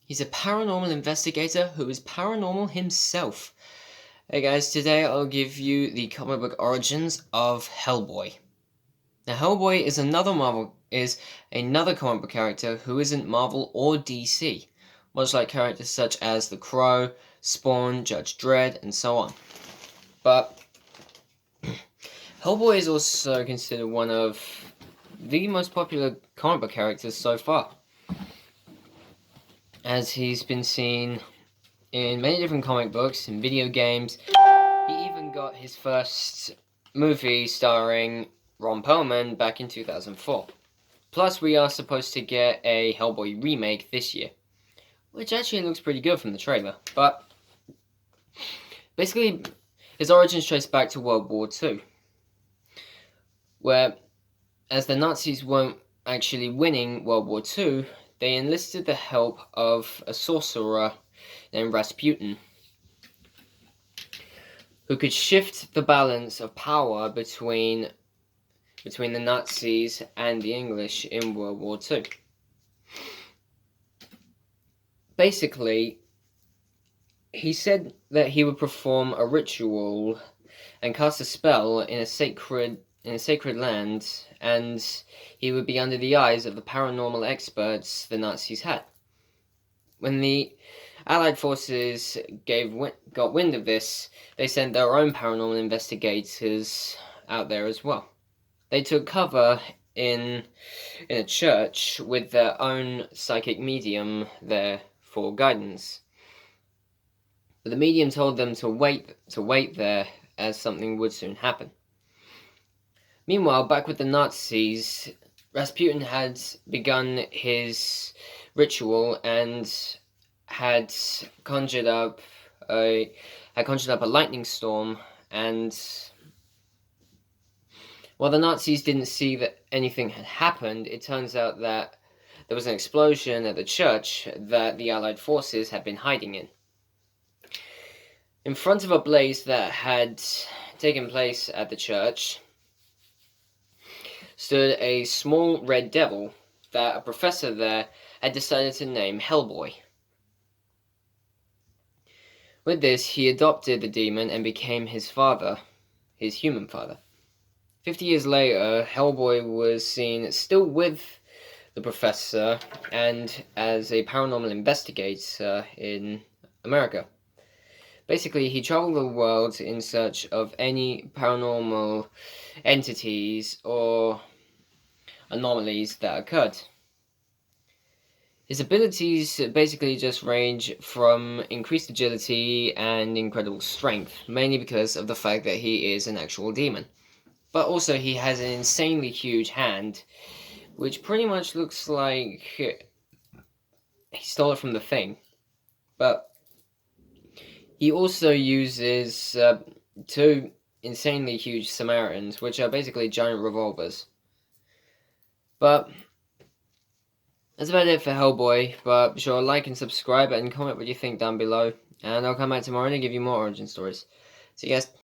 He's a paranormal investigator who is paranormal himself. Hey guys, today I'll give you the comic book origins of Hellboy. Now Hellboy is another comic book character who isn't Marvel or DC, much like characters such as The Crow, Spawn, Judge Dredd, and so on. But Hellboy is also considered one of the most popular comic book characters so far, as he's been seen in many different comic books and video games. He even got his first movie starring Ron Perlman back in 2004. Plus, we are supposed to get a Hellboy remake this year, which actually looks pretty good from the trailer. But basically, his origins trace back to World War II, where, as the Nazis weren't actually winning World War II, they enlisted the help of a sorcerer named Rasputin, who could shift the balance of power between the Nazis and the English in World War II. Basically, he said that he would perform a ritual and cast a spell in a sacred land, and he would be under the eyes of the paranormal experts the Nazis had. When the Allied forces got wind of this, they sent their own paranormal investigators out there as well. They took cover in a church with their own psychic medium there for guidance. But the medium told them to wait there, as something would soon happen. Meanwhile, back with the Nazis, Rasputin had begun his ritual and had conjured up a lightning storm, and while the Nazis didn't see that anything had happened, it turns out that there was an explosion at the church that the Allied forces had been hiding in. In front of a blaze that had taken place at the church stood a small red devil that a professor there had decided to name Hellboy. With this, he adopted the demon and became his father, his human father. 50 years later, Hellboy was seen still with the professor and as a paranormal investigator in America. Basically, he traveled the world in search of any paranormal entities or anomalies that occurred. His abilities basically just range from increased agility and incredible strength, mainly because of the fact that he is an actual demon. But also he has an insanely huge hand, which pretty much looks like he stole it from The Thing. But he also uses two insanely huge Samaritans, which are basically giant revolvers. But that's about it for Hellboy, but be sure to like and subscribe and comment what you think down below. And I'll come back tomorrow and give you more origin stories. See you guys.